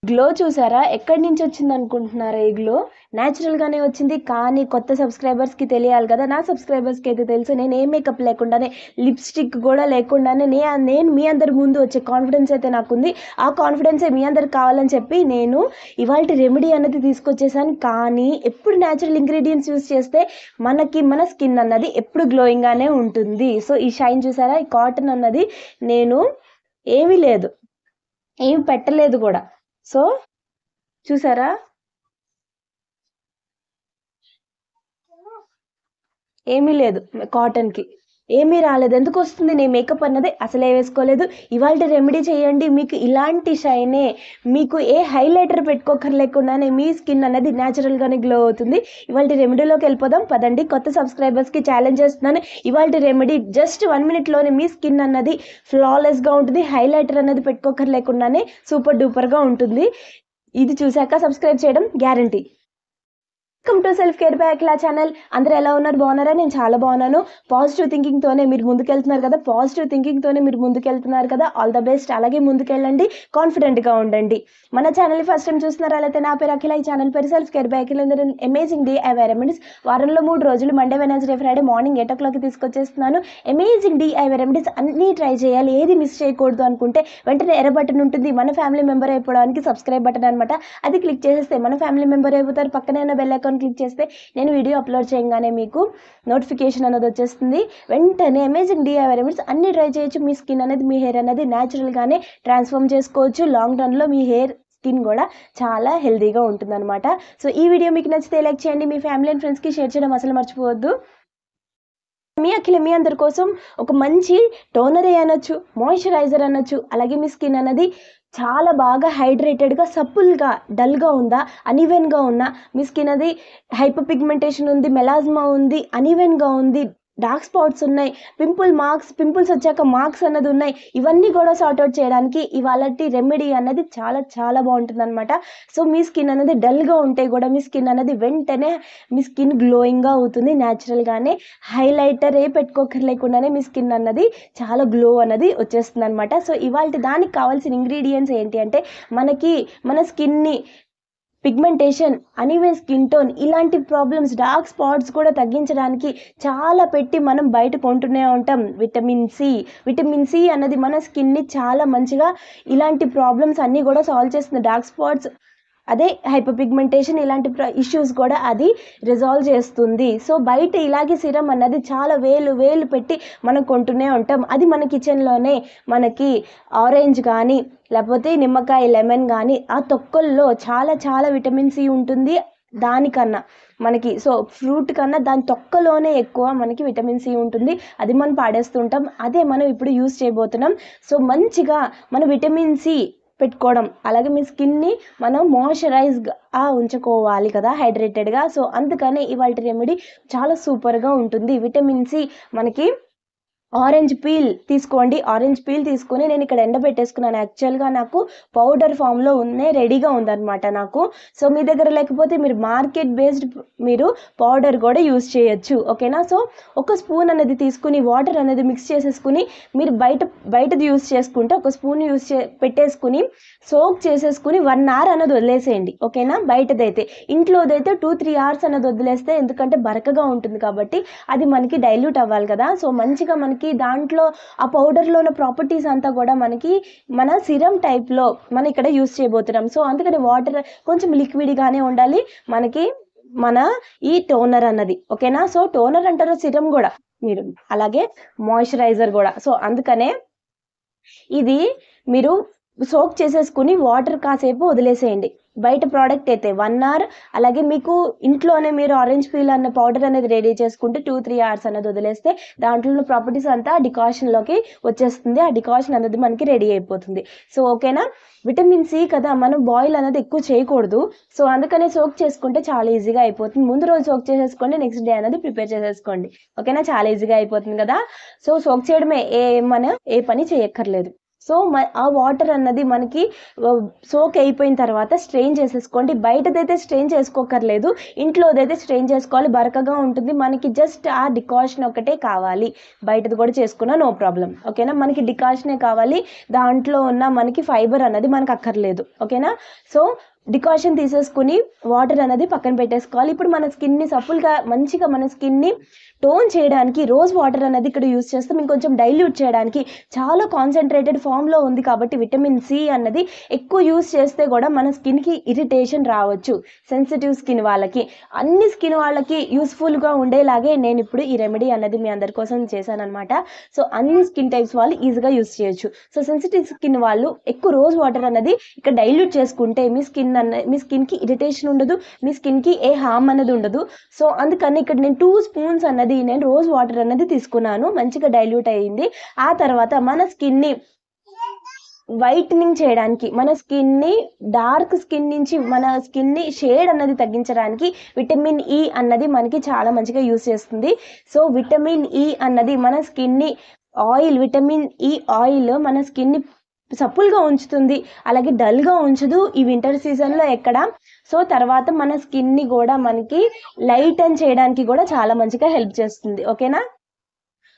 Glow చూసారా? ఎక్కడి నుంచి వచ్చింది అనుకుంటున్నారా ఈ గ్లో? న్యాచురల్గానే వచ్చింది. కానీ కొత్త సబ్స్క్రైబర్స్కి తెలియాలి కదా. నా సబ్స్క్రైబర్స్కి అయితే తెలుసు, నేను ఏ మేకప్ లేకుండానే, లిప్స్టిక్ కూడా లేకుండానే నేను మీ అందరి ముందు వచ్చే కాన్ఫిడెన్స్ అయితే నాకుంది. ఆ కాన్ఫిడెన్సే మీ అందరికి కావాలని చెప్పి నేను ఇవాళ రెమెడీ అనేది తీసుకొచ్చేసాను. కానీ ఎప్పుడు న్యాచురల్ ఇంగ్రీడియంట్స్ యూస్ చేస్తే మన స్కిన్ అన్నది ఎప్పుడు గ్లోయింగ్గానే ఉంటుంది. సో ఈ షైన్ చూసారా? ఈ కాటన్ అన్నది నేను ఏమీ లేదు, ఏం పెట్టలేదు కూడా. సో చూసారా? ఏమీ లేదు, కాటన్కి ఏమీ రాలేదు. ఎందుకు వస్తుంది? నేను మేకప్ అన్నది అసలే వేసుకోలేదు. ఇవాళ రెమెడీ చేయండి, మీకు ఇలాంటి షైనే, మీకు ఏ హైలైటర్ పెట్టుకోకర్లేకుండానే మీ స్కిన్ అనేది న్యాచురల్గానే గ్లో అవుతుంది. ఇవాళ రెమెడీలోకి వెళ్ళిపోదాం పదండి. కొత్త సబ్స్క్రైబర్స్కి ఛాలెంజ్ చేస్తున్నాను. ఇవాళ రెమెడీ జస్ట్ 1 మినిట్లోనే మీ స్కిన్ అన్నది ఫ్లాలెస్గా ఉంటుంది. హైలైటర్ అనేది పెట్టుకోకర్లేకుండానే సూపర్ డూపర్గా ఉంటుంది. ఇది చూశాక సబ్స్క్రైబ్ చేయడం guarantee. Welcome to self care by Akhila channel. అందరూ ఎలా ఉన్నారు? బాగున్నారా? నేను చాలా బాగున్నాను. పాజిటివ్ థింకింగ్తోనే మీరు ముందుకెళ్తున్నారు కదా. All the best. అలాగే ముందుకెళ్ళండి, కాన్ఫిడెంట్గా ఉండండి. మన ఛానల్ ఫస్ట్ టైం చూస్తున్నారా? అయితే నా పేరు అఖిల, ఈ ఛానల్ పేరు self care by Akhila. Amazing DIY remedies వారంలో 3 రోజులు Monday, Wednesday, Friday morning 8 o'clock తీసుకొచ్చేస్తున్నాను. అమేజింగ్ DIY రెమెడీస్ అన్నీ ట్రై చేయాలి, ఏది మిస్ చేయకూడదు అనుకుంటే వెంటనే ఎర్ర బటన్ ఉంటుంది, మన ఫ్యామిలీ మెంబర్ అయిపోవడానికి సబ్స్క్రైబ్ బటన్ అనమాట. అది క్లిక్ చేసేస్తే మన ఫ్యామిలీ మెంబర్ అయిపోతారు. పక్కనే ఉన్న బెల్ ఐకాన్ క్లిక్ చేస్తే నేను వీడియో అప్లోడ్ చేయగానే మీకు నోటిఫికేషన్ అనేది వచ్చేస్తుంది. వెంటనే అమేజింగ్ DIY రెమెడీస్ అన్ని ట్రై చేయొచ్చు. మీ స్కిన్ అనేది, మీ హెయిర్ అనేది న్యాచురల్గానే ట్రాన్స్ఫార్మ్ చేసుకోవచ్చు. లాంగ్ రన్లో మీ హెయిర్, స్కిన్ కూడా చాలా హెల్తీగా ఉంటుందన్నమాట. సో ఈ వీడియో మీకు నచ్చితే లైక్ చేయండి, మీ ఫ్యామిలీ అండ్ ఫ్రెండ్స్కి షేర్ చేయడం అసలు మర్చిపోవద్దు. మీ అఖిల మీ అందరి కోసం ఒక మంచి టోనర్ అనొచ్చు, మాయిశ్చరైజర్ అనొచ్చు. అలాగే మీ స్కిన్ అనేది చాలా బాగా హైడ్రేటెడ్గా, సప్పుల్గా, డల్గా ఉందా, అన్ఈవెన్గా ఉన్నా, మీ స్కిన్ అది హైపర్ పిగ్మెంటేషన్ ఉంది, మెలాజ్మా ఉంది, అన్ఈవెన్గా ఉంది, డార్క్ స్పాట్స్ ఉన్నాయి, పింపుల్స్ వచ్చాక మార్క్స్ అన్నది ఉన్నాయి, ఇవన్నీ కూడా సార్ట్అవుట్ చేయడానికి ఇవాళ రెమెడీ అన్నది చాలా చాలా బాగుంటుంది అనమాట. సో మీ స్కిన్ అనేది డల్గా ఉంటే కూడా మీ స్కిన్ అనేది వెంటనే మీ స్కిన్ గ్లోయింగ్గా అవుతుంది. న్యాచురల్గానే హైలైటర్ పెట్టుకోకర్లేకుండానే మీ స్కిన్ అన్నది చాలా గ్లో అన్నది వచ్చేస్తుంది అనమాట. సో ఇవాళ దానికి కావాల్సిన ఇంగ్రీడియంట్స్ ఏంటి అంటే, మన స్కిన్ని పిగ్మెంటేషన్, అన్ఈవెన్ స్కిన్ టోన్, ఇలాంటి ప్రాబ్లమ్స్, డార్క్ స్పాట్స్ కూడా తగ్గించడానికి చాలా పెట్టి మనం బయట కొంటూనే ఉంటాం. విటమిన్ సి అన్నది మన స్కిన్ని చాలా మంచిగా ఇలాంటి ప్రాబ్లమ్స్ అన్నీ కూడా సాల్వ్ చేస్తుంది. డార్క్ స్పాట్స్, అదే హైపర్ పిగ్మెంటేషన్, ఇలాంటి ఇష్యూస్ కూడా అది రిజాల్వ్ చేస్తుంది. సో బయట ఇలాగే సిరం అన్నది చాలా వేలు పెట్టి మనం కొంటూనే ఉంటాం. అది మన కిచెన్లోనే మనకి ఆరెంజ్ కానీ లేకపోతే నిమ్మకాయ, లెమన్ కానీ ఆ తొక్కల్లో చాలా చాలా విటమిన్ సి ఉంటుంది. దానికన్నా మనకి, సో ఫ్రూట్ కన్నా దాని తొక్కలోనే ఎక్కువ మనకి విటమిన్ సి ఉంటుంది. అది మనం పాడేస్తుంటాం, అదే మనం ఇప్పుడు యూస్ చేయబోతున్నాం. సో మంచిగా మన విటమిన్ సి పెట్టుకోవడం, అలాగే మీ స్కిన్ని మనం మాయిశ్చరైజ్గా ఉంచుకోవాలి కదా, హైడ్రేటెడ్గా. సో అందుకని ఇవాళ రెమెడీ చాలా సూపర్గా ఉంటుంది. విటమిన్ సి మనకి ఆరెంజ్ పీల్ తీసుకోండి. ఆరెంజ్ పీల్ తీసుకొని నేను ఇక్కడ ఎండబెట్టేసుకున్నాను. యాక్చువల్గా నాకు పౌడర్ ఫామ్లో రెడీగా ఉందన్నమాట నాకు. సో మీ దగ్గర లేకపోతే మీరు మార్కెట్ బేస్డ్ మీరు పౌడర్ కూడా యూస్ చేయొచ్చు, ఓకేనా. సో ఒక స్పూన్ అనేది తీసుకుని వాటర్ అనేది మిక్స్ చేసేసుకుని, మీరు బయటది యూస్ చేసుకుంటే ఒక స్పూన్ పెట్టేసుకుని సోక్ చేసేసుకుని 1 hour అన్నది వదిలేసేయండి, ఓకేనా. బయటదైతే, ఇంట్లోదైతే 2-3 hours అన్నది వదిలేస్తే, ఎందుకంటే బరకగా ఉంటుంది కాబట్టి అది మనకి డైల్యూట్ అవ్వాలి కదా. సో మంచిగా మనకి దాంట్లో ఆ పౌడర్లో ఉన్న ప్రాపర్టీస్ అంతా కూడా మనకి మన సిరం టైప్లో మనం ఇక్కడ యూస్ చేయబోతున్నాం. సో అందుకని వాటర్ కొంచెం లిక్విడ్గానే ఉండాలి మనకి మన ఈ టోనర్ అన్నది, ఓకేనా. సో టోనర్ అంటారు, సిరం కూడా మీరు, అలాగే మాయిశ్చరైజర్ కూడా. సో అందుకనే ఇది మీరు సోక్ చేసేసుకుని వాటర్ కాసేపు వదిలేసేయండి. బయట ప్రోడక్ట్ అయితే 1 hour, అలాగే మీకు ఇంట్లోనే మీరు ఆరెంజ్ పీల్ అన్న పౌడర్ అనేది రెడీ చేసుకుంటే 2-3 hours అనేది వదిలేస్తే దాంట్లో ఉన్న ప్రాపర్టీస్ అంతా డికాషన్లోకి వచ్చేస్తుంది. ఆ డికాషన్ అనేది మనకి రెడీ అయిపోతుంది. సో ఓకేనా. విటమిన్ సి కదా, మనం బాయిల్ అనేది ఎక్కువ చేయకూడదు. సో అందుకనే సోక్ చేసుకుంటే చాలా ఈజీగా అయిపోతుంది. ముందు రోజు సోక్ చేసేసుకోండి, నెక్స్ట్ డే అనేది ప్రిపేర్ చేసేసుకోండి, ఓకేనా. చాలా ఈజీగా అయిపోతుంది కదా. సో సోక్ చేయడమే, మనం ఏ పని చేయక్కర్లేదు. సో ఆ వాటర్ అన్నది మనకి సోక్ అయిపోయిన తర్వాత స్ట్రెయిన్ చేసేసుకోండి. బయటదైతే స్ట్రెయిన్ చేసుకోకర్లేదు, ఇంట్లోదైతే స్ట్రెయిన్ చేసుకోవాలి. బరకగా ఉంటుంది మనకి. జస్ట్ ఆ డికాషన్ ఒకటే కావాలి. బయటది కూడా చేసుకున్నా నో ప్రాబ్లం. ఓకేనా, మనకి డికాషనే కావాలి. దాంట్లో ఉన్న మనకి ఫైబర్ అన్నది మనకు అక్కర్లేదు. ఓకేనా, సో డికాషన్ తీసేసుకుని వాటర్ అనేది పక్కన పెట్టేసుకోవాలి. ఇప్పుడు మన స్కిన్ని సప్పుల్గా మంచిగా మన స్కిన్ని టోన్ చేయడానికి రోజ్ వాటర్ అనేది ఇక్కడ యూస్ చేస్తాం. ఇంకొంచెం డైల్యూట్ చేయడానికి. చాలా కాన్సన్ట్రేటెడ్ ఫామ్లో ఉంది కాబట్టి విటమిన్ సి అన్నది ఎక్కువ యూస్ చేస్తే కూడా మన స్కిన్కి ఇరిటేషన్ రావచ్చు. సెన్సిటివ్ స్కిన్ వాళ్ళకి, అన్ని స్కిన్ వాళ్ళకి యూస్ఫుల్గా ఉండేలాగే నేను ఇప్పుడు ఈ రెమెడీ అన్నది మీ అందరి కోసం చేశానమాట. సో అన్ని స్కిన్ టైప్స్ వాళ్ళు ఈజీగా యూస్ చేయొచ్చు. సో సెన్సిటివ్ స్కిన్ వాళ్ళు ఎక్కువ రోజ్ వాటర్ అన్నది ఇక్కడ డైల్యూట్ చేసుకుంటే మీ స్కిన్కి ఇరిటేషన్ ఉండదు, మీ స్కిన్కి ఏ హార్మ్ అనేది ఉండదు. సో అందుకని ఇక్కడ నేను 2 స్పూన్స్ అన్నది నేను రోజ్ వాటర్ అన్నది తీసుకున్నాను. మంచిగా డైల్యూట్ అయ్యింది. ఆ తర్వాత మన స్కిన్ని వైట్నింగ్ చేయడానికి, మన స్కిన్ని డార్క్ స్కిన్ నుంచి మన స్కిన్ని షేడ్ అన్నది తగ్గించడానికి విటమిన్ ఈ అన్నది మనకి చాలా మంచిగా యూస్ చేస్తుంది. సో విటమిన్ ఈ అన్నది మన స్కిన్ని ఆయిల్, విటమిన్ ఈ ఆయిల్ మన స్కిన్ని సప్పుల్గా ఉంచుతుంది, అలాగే డల్గా ఉంచదు ఈ వింటర్ సీజన్లో ఎక్కడ. సో తర్వాత మన స్కిన్ని కూడా మనకి లైటన్ చేయడానికి కూడా చాలా మంచిగా హెల్ప్ చేస్తుంది. ఓకేనా,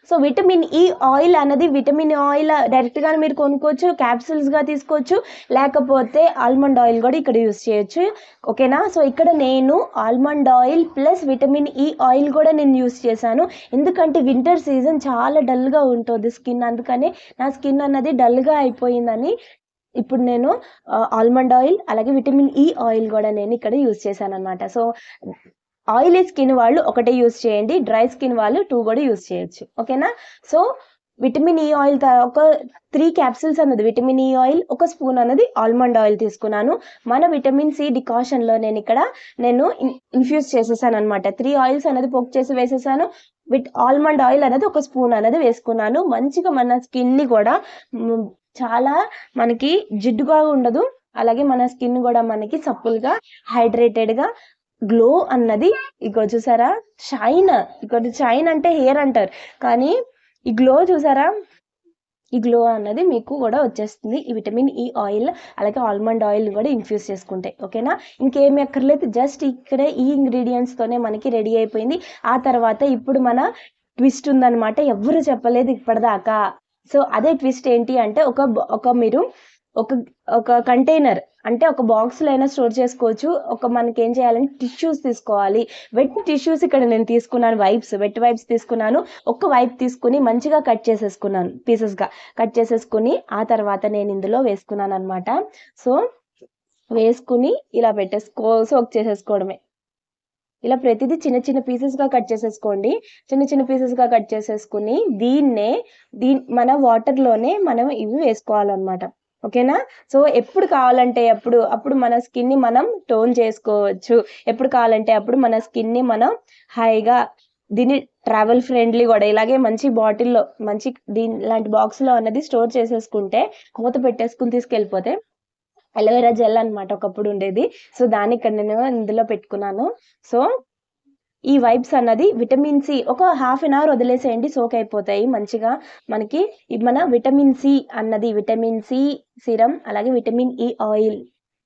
సో విటమిన్ ఈ ఆయిల్ అన్నది, విటమిన్ ఆయిల్ డైరెక్ట్గా మీరు కొనుక్కోవచ్చు, క్యాప్సూల్స్గా తీసుకోవచ్చు, లేకపోతే ఆల్మండ్ ఆయిల్ కూడా ఇక్కడ యూస్ చేయొచ్చు. ఓకేనా, సో ఇక్కడ నేను almond oil plus vitamin E oil కూడా నేను యూస్ చేశాను. ఎందుకంటే వింటర్ సీజన్ చాలా డల్గా ఉంటుంది స్కిన్, అందుకని నా స్కిన్ అన్నది డల్గా అయిపోయిందని ఇప్పుడు నేను ఆల్మండ్ ఆయిల్ అలాగే విటమిన్ ఈ ఆయిల్ కూడా నేను ఇక్కడ యూస్ చేశాను అనమాట. సో ఆయిలీ స్కిన్ వాళ్ళు ఒకటే యూస్ చేయండి, డ్రై స్కిన్ వాళ్ళు 2 కూడా యూస్ చేయొచ్చు. ఓకేనా, సో విటమిన్ ఈ ఆయిల్ ఒక 3 క్యాప్సూల్స్ అన్నది విటమిన్ ఈ ఆయిల్, 1 స్పూన్ అన్నది ఆల్మండ్ ఆయిల్ తీసుకున్నాను. మన విటమిన్ సి డికాషన్లో నేను ఇన్ఫ్యూజ్ చేసేసాను అనమాట. 3 ఆయిల్స్ అనేది పోక్ చేసి వేసేసాను. ఆల్మండ్ ఆయిల్ అనేది 1 స్పూన్ అనేది వేసుకున్నాను. మంచిగా మన స్కిన్ని కూడా చాలా మనకి జిడ్డుగా ఉండదు, అలాగే మన స్కిన్ కూడా మనకి సప్పుల్గా హైడ్రేటెడ్గా గ్లో అన్నది, ఇక చూసారా షైన్, ఇక్కడ షైన్ అంటే హెయిర్ అంటారు కానీ ఈ గ్లో చూసారా, ఈ గ్లో అన్నది మీకు కూడా వచ్చేస్తుంది ఈ విటమిన్ ఈ ఆయిల్ అలాగే ఆల్మండ్ ఆయిల్ కూడా ఇన్ఫ్యూజ్ చేసుకుంటే. ఓకేనా, ఇంకేమి అక్కర్లేదు, జస్ట్ ఇక్కడే ఈ ఇంగ్రీడియంట్స్తోనే మనకి రెడీ అయిపోయింది. ఆ తర్వాత ఇప్పుడు మన ట్విస్ట్ ఉందన్నమాట, ఎవరు చెప్పలేదు ఇప్పటిదాకా. సో అదే ట్విస్ట్ ఏంటి అంటే మీరు ఒక కంటైనర్ అంటే ఒక బాక్స్లో అయినా స్టోర్ చేసుకోవచ్చు. మనకి ఏం చేయాలంటే టిష్యూస్ తీసుకోవాలి. వెట్ టిష్యూస్ ఇక్కడ నేను తీసుకున్నాను, వెట్ వైప్స్ తీసుకున్నాను. ఒక వైప్ తీసుకుని మంచిగా కట్ చేసేసుకున్నాను, పీసెస్గా కట్ చేసేసుకుని ఆ తర్వాత నేను ఇందులో వేసుకున్నాను అనమాట. సో వేసుకుని ఇలా సోక్ చేసేసుకోవడమే. ఇలా ప్రతిదీ చిన్న చిన్న పీసెస్గా కట్ చేసేసుకోండి. చిన్న చిన్న పీసెస్గా కట్ చేసేసుకుని మన వాటర్లోనే మనం ఇవి వేసుకోవాలన్నమాట. ఓకేనా, సో ఎప్పుడు కావాలంటే అప్పుడు మన స్కిన్ని మనం టోన్ చేసుకోవచ్చు. ఎప్పుడు కావాలంటే అప్పుడు మన స్కిన్ని మనం హాయిగా దీన్ని ట్రావెల్ ఫ్రెండ్లీ కూడా ఇలాగే మంచి బాటిల్లో ఇలాంటి బాక్స్లో అన్నది స్టోర్ చేసేసుకుంటే మూత పెట్టేసుకుని తీసుకెళ్ళిపోతే అలోవెరా జెల్ అనమాట ఒకప్పుడు ఉండేది. సో దాన్ని ఇక్కడ నేను ఇందులో పెట్టుకున్నాను. సో ఈ వైప్స్ అన్నది విటమిన్ సి ఒక హాఫ్ అన్ అవర్ వదిలేసేయండి, సోక్ అయిపోతాయి మంచిగా. మనకి మన విటమిన్ సి అన్నది విటమిన్ సి సిరం అలాగే విటమిన్ ఈ ఆయిల్,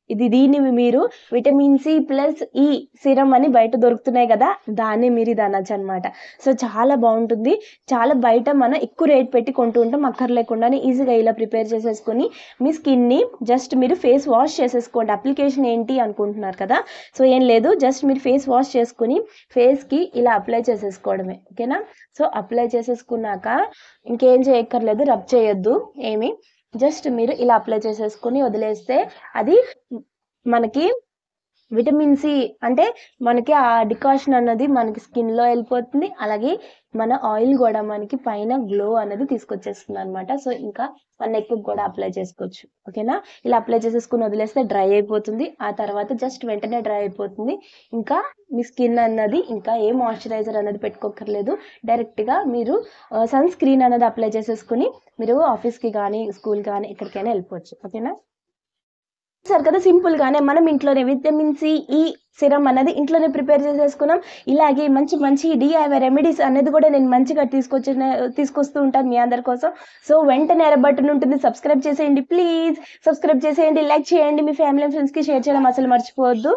దీన్ని మీరు విటమిన్ సి ప్లస్ ఈ సిరం అని బయట దొరుకుతున్నాయి కదా, దాన్ని మీరు ఇది అనొచ్చు అనమాట. సో చాలా బాగుంటుంది. చాలా బయట మనం ఎక్కువ రేట్ పెట్టి కొంటూ ఉంటాం, అక్కర్లేకుండానే ఈజీగా ఇలా ప్రిపేర్ చేసేసుకొని మీ స్కిన్ని జస్ట్ మీరు ఫేస్ వాష్ చేసేసుకోండి. అప్లికేషన్ ఏంటి అనుకుంటున్నారు కదా, సో ఏం లేదు, జస్ట్ మీరు ఫేస్ వాష్ చేసుకుని ఫేస్కి ఇలా అప్లై చేసేసుకోవడమే. ఓకేనా, సో అప్లై చేసేసుకున్నాక ఇంకేం చేయక్కర్లేదు, రబ్ చేయొద్దు ఏమి, జస్ట్ మీరు ఇలా అప్లై చేసేసుకుని వదిలేస్తే అది మనకి విటమిన్ సి అంటే మనకి ఆ డికాషన్ అన్నది మనకి స్కిన్లో వెళ్ళిపోతుంది. అలాగే మన ఆయిల్ కూడా మనకి పైన గ్లో అనేది తీసుకొచ్చేస్తుంది అనమాట. సో ఇంకా మన నెక్ కూడా అప్లై చేసుకోవచ్చు. ఓకేనా, ఇలా అప్లై చేసేసుకుని వదిలేస్తే డ్రై అయిపోతుంది. ఆ తర్వాత జస్ట్ వెంటనే డ్రై అయిపోతుంది. ఇంకా మీ స్కిన్ అన్నది ఇంకా ఏ మాయిశ్చరైజర్ అనేది పెట్టుకోకర్లేదు. డైరెక్ట్గా మీరు సన్ స్క్రీన్ అనేది అప్లై చేసేసుకుని మీరు ఆఫీస్కి కానీ స్కూల్ కానీ ఎక్కడికైనా వెళ్ళిపోవచ్చు. ఓకేనా. సార్ కదా సింపుల్గానే మనం ఇంట్లోనే విటమిన్ సి ఈ సిరం అనేది ఇంట్లోనే ప్రిపేర్ చేసేసుకున్నాం. ఇలాగే మంచి మంచి డిఐవై రెమెడీస్ అనేది కూడా నేను మంచిగా తీసుకొస్తూ ఉంటాను మీ అందరి కోసం. సో వెంటనే బటన్ ఉంటుంది, సబ్స్క్రైబ్ చేసేయండి ప్లీజ్. సబ్స్క్రైబ్ చేసేయండి, లైక్ చేయండి, మీ ఫ్యామిలీ అండ్ ఫ్రెండ్స్కి షేర్ చేయడం అసలు మర్చిపోవద్దు.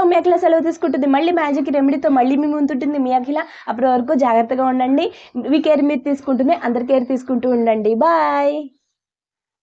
మీ అఖిల సెలవు తీసుకుంటుంది. మళ్ళీ మ్యాజిక్ రెమెడీతో మళ్ళీ మీ ముందుంటుంది మీ అఖిల. అప్పటి వరకు జాగ్రత్తగా ఉండండి. మీ కేర్ మీరు తీసుకుంటుంది, అందరి కేర్ తీసుకుంటూ ఉండండి. బాయ్.